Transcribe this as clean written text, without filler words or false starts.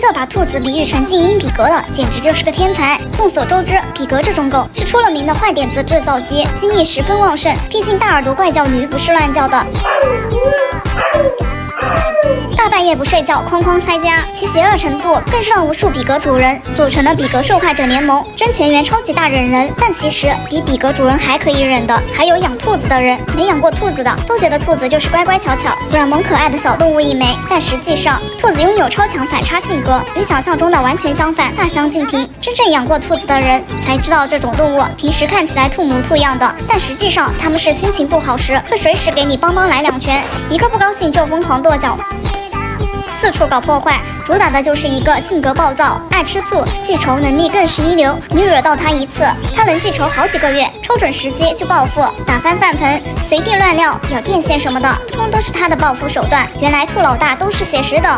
的把兔子比喻成静音比格了，简直就是个天才。众所周知，比格这种狗是出了名的坏点子制造机，精力十分旺盛，毕竟大耳朵怪叫驴不是乱叫的。大半夜不睡觉，哐哐拆家，其邪恶程度更是让无数比格主人组成了比格受害者联盟，真全员超级大忍人。但其实比比格主人还可以忍的，还有养兔子的人。没养过兔子的都觉得兔子就是乖乖巧巧、软萌可爱的小动物一枚，但实际上兔子拥有超强反差性格，与想象中的完全相反，大相径庭。真正养过兔子的人才知道，这种动物平时看起来兔模兔样的，但实际上它们是心情不好时会随时给你帮忙来2拳，一个不高兴就疯狂跺脚，四处搞破坏，主打的就是一个性格暴躁、爱吃醋、记仇能力更是一流。你惹到他一次，他能记仇好几个月，抽准时机就报复，打翻饭盆、随地乱撂、咬电线什么的，通通都是他的报复手段。原来兔老大都是写实的。